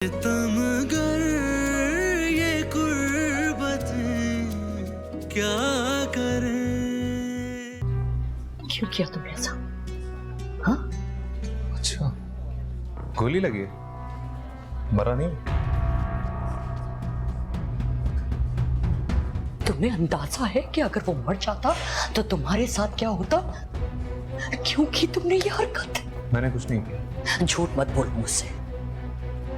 तमगर ये कुर्बतें क्या करें। क्यों किया तुमने ऐसा? हाँ? अच्छा, गोली लगी है, मरा नहीं? तुम्हें अंदाजा है कि अगर वो मर जाता तो तुम्हारे साथ क्या होता? क्यों की तुमने ये हरकत? मैंने कुछ नहीं किया। झूठ मत बोलो मुझसे।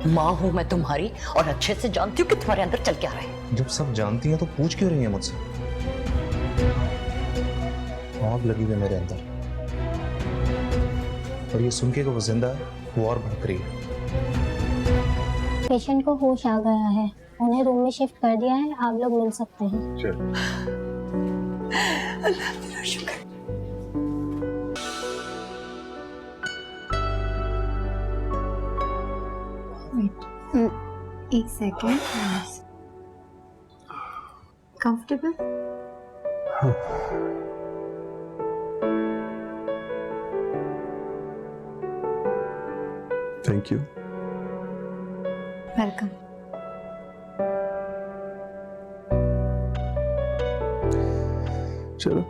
माँ हूं मैं तुम्हारी और अच्छे से जानती हूँ कि तुम्हारे अंदर चल क्या रहा है। जब सब जानती हैं तो पूछ क्यों रही है मुझसे? आग लगी हुई है मेरे अंदर और ये सुन के कि वो जिंदा है वो और भड़क रही है। पेशेंट को होश आ गया है, उन्हें रूम में शिफ्ट कर दिया है, आप लोग मिल सकते हैं। चल। अल्लाह तेरा शुक्र। एक second. Comfortable? Thank you. Welcome. चलो,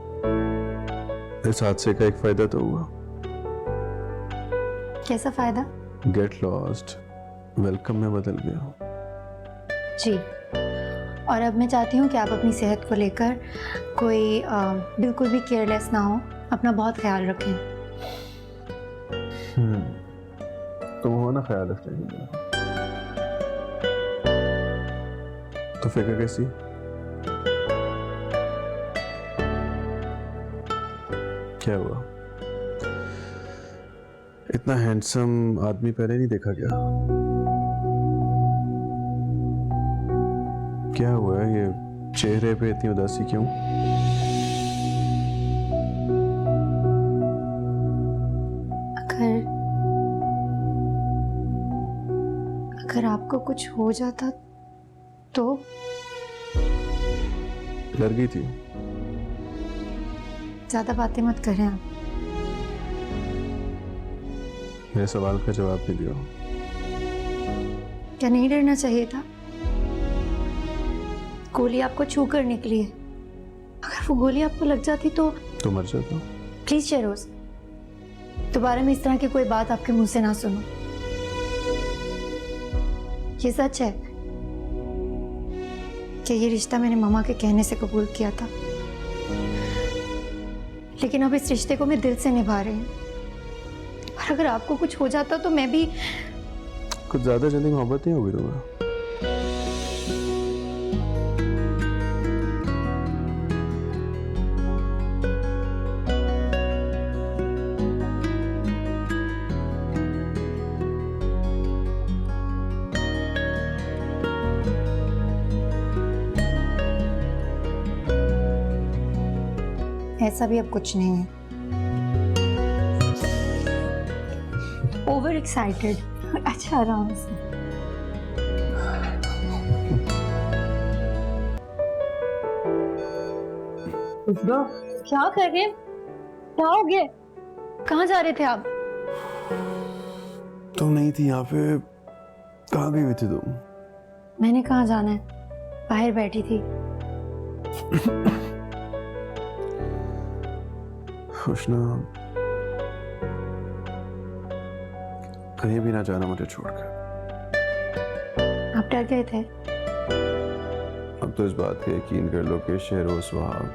इस हादसे का एक फायदा तो हुआ। कैसा फायदा? गेट लॉस्ट वेलकम में बदल गया। जी, और अब मैं चाहती हूँ कि आप अपनी सेहत को लेकर कोई बिल्कुल भी केयरलेस ना हो, अपना बहुत ख्याल रखें। तुम हो ना ख्याल रखने के लिए। तो फिक्र कैसी? क्या हुआ? इतना हैंडसम आदमी पहले नहीं देखा क्या? क्या हुआ है? ये चेहरे पे इतनी उदासी क्यों? अगर आपको कुछ हो जाता तो? डर गई थी? ज्यादा बातें मत करें आप। मेरे सवाल का जवाब भी दियो। क्या नहीं डरना चाहिए था? गोली आपको छू कर निकली है, अगर वो गोली आपको लग जाती तो मर जाता। प्लीज शेरोज, दोबारा मैं इस तरह की कोई बात आपके मुंह से ना सुनो। ये सच है कि ये रिश्ता मैंने मामा के कहने से कबूल किया था, लेकिन अब इस रिश्ते को मैं दिल से निभा रही हूँ। और अगर आपको कुछ हो जाता तो मैं भी। कुछ ज्यादा जल्दी मोहब्बत नहीं होगी तुम्हें? ऐसा भी अब कुछ नहीं है। Over excited. अच्छा, आराम से। क्या कर रहे हैं? क्या हो गया? कहाँ जा रहे थे आप? तुम नहीं थी यहाँ पे, कहाँ गई हुई थी तुम? मैंने कहाँ जाना है, बाहर बैठी थी। खुशना, कहीं भी ना जाना मुझे छोड़कर। आप डर गए थे? अब तो इस बात का यकीन कर लो कि शहरोज वहाब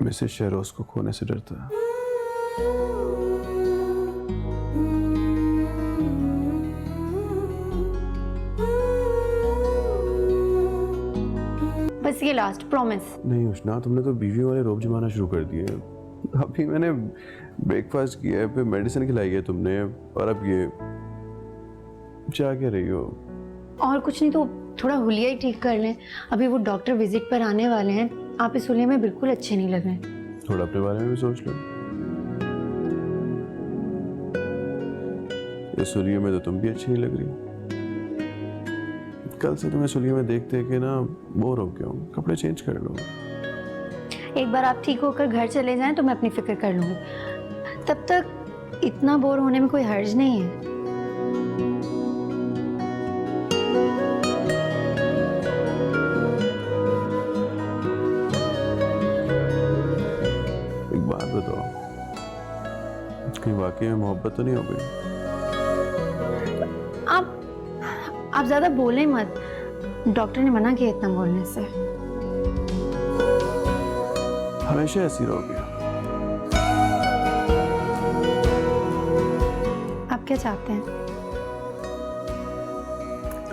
मिसेस शहरोज को खोने से डरता है। बस ये लास्ट प्रॉमिस। नहीं उष्णा, तुमने तो बीवी वाले रोब जमाना शुरू कर दिए। अभी मैंने ब्रेकफास्ट किया है, फिर मेडिसिन खिलाई है तुमने, और अब ये क्या कह रही हो? और कुछ नहीं तो थोड़ा हुलिया ही ठीक कर लें। अभी वो डॉक्टर विजिट पर आने वाले हैं, आप इस हुलिये में बिल्कुल अच्छे नहीं लग रहे। थोड़ा अपने बारे में भी सोच लो। इस हुलिये में तो तुम भी अच्छी नहीं लग रही। कल से तुम्हें सुलिये में देखते कि ना बोर हो गया हूँ, कपड़े चेंज कर लो। एक बार आप ठीक होकर घर चले जाएं तो मैं अपनी फिक्र कर लूंगी। तब तक इतना बोर होने में कोई हर्ज नहीं है। कहीं वाकई में मोहब्बत तो नहीं हो गई? आप ज्यादा बोले मत, डॉक्टर ने मना किया इतना बोलने से। हमेशा ऐसी रहोगी। आप क्या चाहते हैं?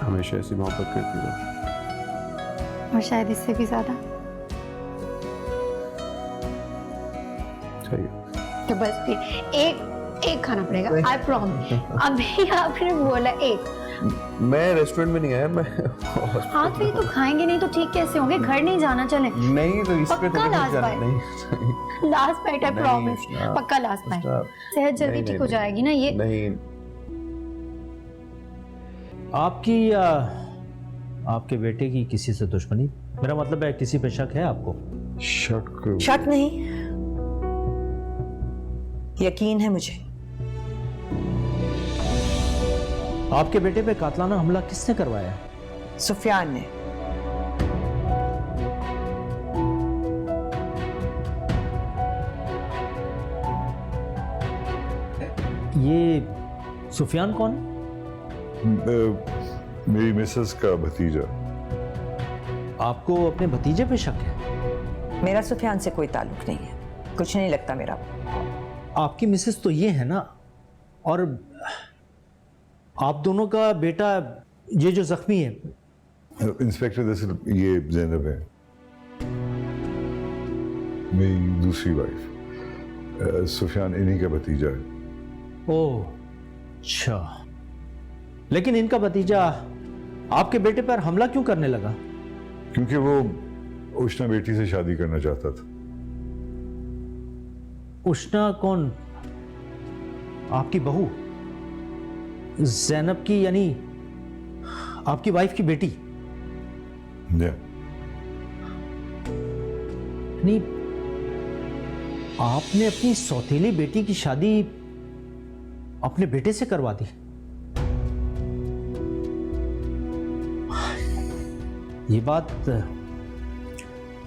हमेशा ऐसी मोहब्बत करती रहो। और शायद इससे भी ज्यादा। सही। तो बस फिर एक खाना पड़ेगा, आई प्रॉमिस। अभी आपने बोला एक। मैं रेस्टोरेंट में नहीं आया, मैं हाँ तो ये तो खाएंगे नहीं तो ठीक कैसे होंगे? घर नहीं जाना, चले। नहीं तो इस पे पक्का लास्ट बाइट। नहीं लास्ट बाइट है, प्रॉमिस। पक्का लास्ट बाइट। सेहत जल्दी ठीक हो जाएगी ना ये। नहीं। आपकी या आपके बेटे की किसी से दुश्मनी? मेरा मतलब है किसी पे शक है आपको? शक नहीं, यकीन है मुझे। आपके बेटे पे कातलाना हमला किसने करवाया? सुफियान ने। ये सुफियान कौन है? मेरी मिसेस का भतीजा। आपको अपने भतीजे पे शक है? मेरा सुफियान से कोई ताल्लुक नहीं है, कुछ नहीं लगता मेरा। आपकी मिसेस तो ये है ना, और आप दोनों का बेटा ये जो जख्मी है। इंस्पेक्टर दरअसल ये ज़ैनब है, मेरी दूसरी वाइफ। सुफियान इन्हीं का भतीजा है। ओह अच्छा, लेकिन इनका भतीजा आपके बेटे पर हमला क्यों करने लगा? क्योंकि वो उष्णा बेटी से शादी करना चाहता था। उष्णा कौन? आपकी बहू ज़ैनब की, यानी आपकी वाइफ की बेटी? या। नहीं, आपने अपनी सौतेली बेटी की शादी अपने बेटे से करवा दी? ये बात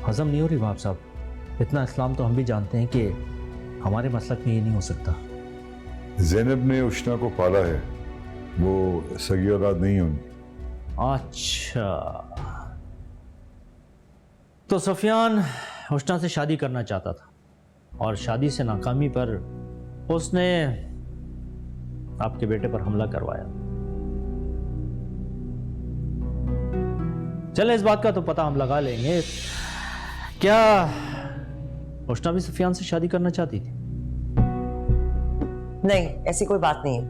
हजम नहीं हो रही बाप साहब। इतना इस्लाम तो हम भी जानते हैं कि हमारे मसलक में ये नहीं हो सकता। ज़ैनब ने उष्णा को पाला है, वो सगी औलाद नहीं है उनकी। अच्छा, तो सुफियान उष्णा से शादी करना चाहता था और शादी से नाकामी पर उसने आपके बेटे पर हमला करवाया। चले, इस बात का तो पता हम लगा लेंगे। क्या उष्णा भी सुफियान से शादी करना चाहती थी? नहीं, ऐसी कोई बात नहीं है।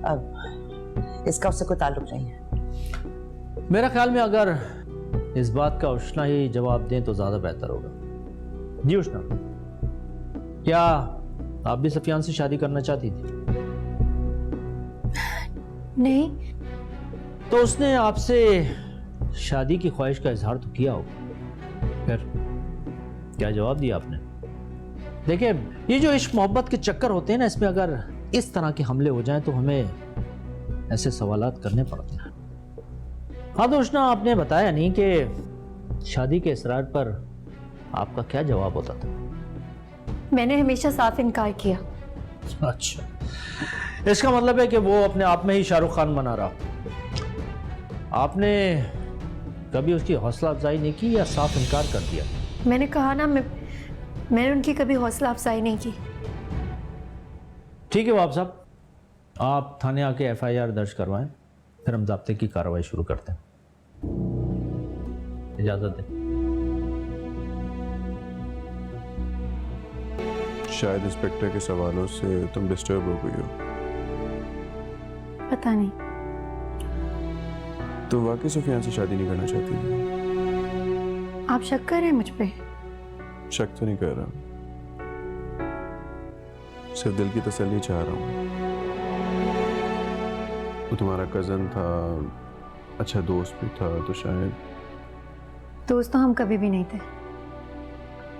अब इसका उससे कोई ताल्लुक नहीं है। मेरा ख्याल में अगर इस बात का उष्णा ही जवाब दें तो ज्यादा बेहतर होगा। जी उष्णा, क्या आप भी सुफियान से शादी करना चाहती थी? नहीं। तो उसने आपसे शादी की ख्वाहिश का इजहार तो किया होगा, फिर क्या जवाब दिया आपने? देखिए, ये जो इश्क मोहब्बत के चक्कर होते हैं ना, इसमें अगर इस तरह के हमले हो जाएं तो हमें ऐसे सवालात करने पड़ते हैं। हाँ तो उष्णा, आपने बताया नहीं कि शादी के इसरार पर आपका क्या जवाब होता था? मैंने हमेशा साफ इनकार किया। अच्छा, इसका मतलब है कि वो अपने आप में ही शाहरुख खान बना रहा। आपने कभी उसकी हौसला अफजाई नहीं की या साफ इनकार कर दिया? मैंने कहा ना, मैंने उनकी कभी हौसला अफजाई नहीं की। ठीक है बाब साहब, आप थाने आके FIR दर्ज करवाएं, फिर हम ज़ाब्ते की कार्रवाई शुरू करते हैं। इजाज़त दें। शायद इंस्पेक्टर के सवालों से तुम डिस्टर्ब हो गई हो। पता नहीं। तुम वाकई सुफियान से शादी नहीं करना चाहती? आप शक कर रहे हैं मुझ पे? शक तो नहीं कर रहा, सिर्फ दिल की तसल्ली चाह रहा हूँ। वो तुम्हारा कजन था, अच्छा दोस्त भी था, तो शायद। दोस्त तो हम कभी भी नहीं थे।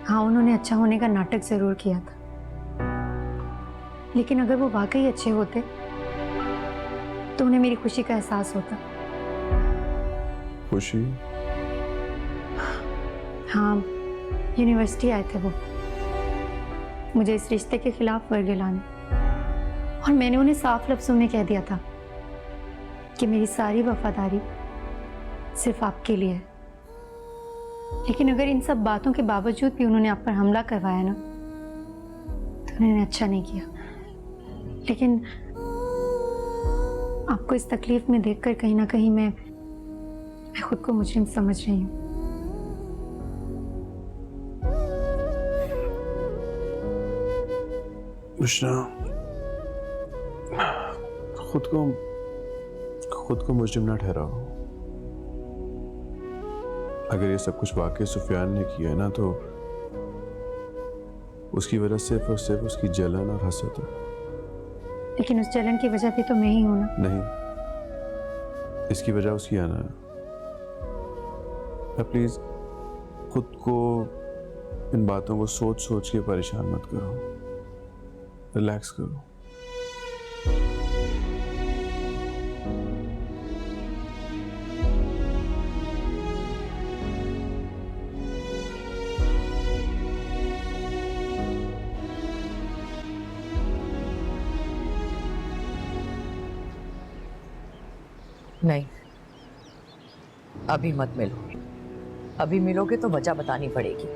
हाँ, उन्होंने अच्छा होने का नाटक जरूर किया था, लेकिन अगर वो वाकई अच्छे होते तो उन्हें मेरी खुशी का एहसास होता। खुशी? हाँ, यूनिवर्सिटी आए थे वो मुझे इस रिश्ते के खिलाफ वर्गे लाने। और मैंने उन्हें साफ लफ्जों में कह दिया था कि मेरी सारी वफादारी सिर्फ आपके लिए है। लेकिन अगर इन सब बातों के बावजूद भी उन्होंने आप पर हमला करवाया ना, तो उन्होंने अच्छा नहीं किया। लेकिन आपको इस तकलीफ में देखकर कहीं ना कहीं मैं खुद को मुजरिम समझ रही हूँ। कृष्णा, खुद को मुजरिम ना ठहराओ। अगर ये सब कुछ वाकई सुफियान ने किया है ना, तो उसकी वजह सिर्फ और सिर्फ उसकी जलन और हसद है। लेकिन उस जलन की वजह भी तो मैं ही हूं ना। नहीं, इसकी वजह उसकी आना है। प्लीज खुद को इन बातों को सोच सोच के परेशान मत करो, रिलैक्स करो। नहीं, अभी मत मिलो। अभी मिलोगे तो वजह बतानी पड़ेगी।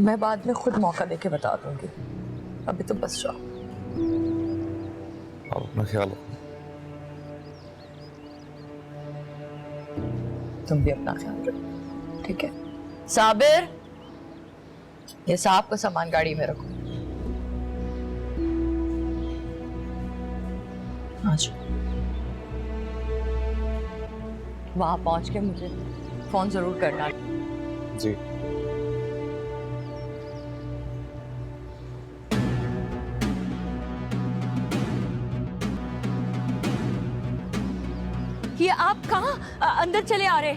मैं बाद में खुद मौका देके बता दूंगी। अभी तो बस जाओ। आप अपना ख्याल रखो। तुम भी अपना ख्याल रखो, ठीक है? साबिर, ये साहब का सामान गाड़ी में रखो। आज वहां पहुंच के मुझे फोन जरूर करना। जी। ये आप कहाँ अंदर चले आ रहे?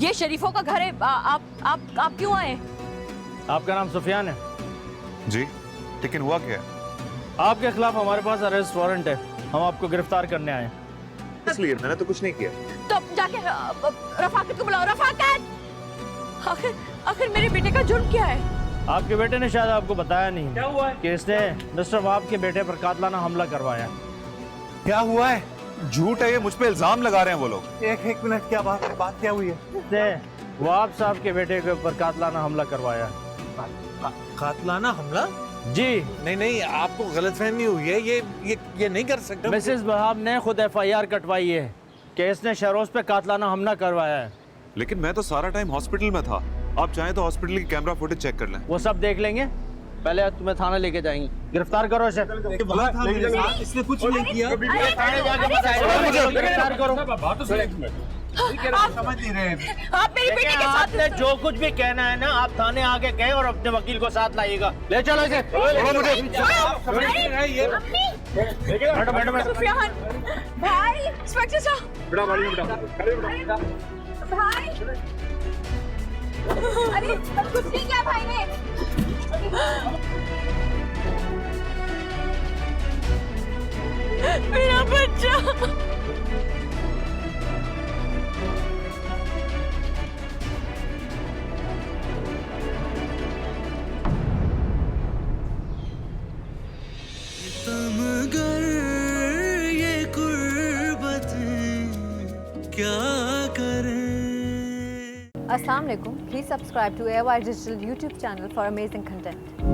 ये शरीफों का घर है। आप क्यों आए? आपका नाम सुफियान है? जी, लेकिन हुआ क्या है? आपके खिलाफ हमारे पास अरेस्ट वारंट है। हम आपको गिरफ्तार करने आए। इसलिए मैंने तो कुछ नहीं किया। तो जाके रफाकत को बुलाओ। रफाकत, आखिर मेरे बेटे का जुर्म क्या है? आपके बेटे ने शायद आपको बताया नहीं क्या हुआ है कि इसने मिस्टर वहाब के बेटे पर कातलाना हमला करवाया। क्या हुआ है? झूठ है ये, मुझ पे इल्जाम लगा रहे हैं वो लोग। एक मिनट, क्या बात क्या हुई है? इसने वहाब साहब के बेटे के ऊपर कातलाना हमला करवाया। कातलाना हमला? जी नहीं, आपको गलतफहमी हुई है। ये नहीं कर सकते। मिसेस वहाब ने खुद FIR कटवाई है कि इसने शहरोज पे कातलाना हमला करवाया है। लेकिन मैं तो सारा टाइम हॉस्पिटल में था। आप चाहें तो हॉस्पिटल की कैमरा फुटेज चेक कर लें। वो सब देख लेंगे, पहले तुम्हें थाना लेके जाएंगे। गिरफ्तार करो इसे। इसने कुछ नहीं किया। गिरफ्तार करो। समझ नहीं रहे। आप मेरे बेटे के साथ आपने जो कुछ भी कहना है ना, आप थाने आके कहे और अपने वकील को साथ लाइएगा। ले चलो इसे। सुफियान भाई, इंस्पेक्टर साहब, भाई, अरे कुछ नहीं किया भाई ने। मेरा बच्चा। मगर ये कुर्बत क्या करें। Assalamu alaikum. Please subscribe to AOI Digital YouTube channel for amazing content.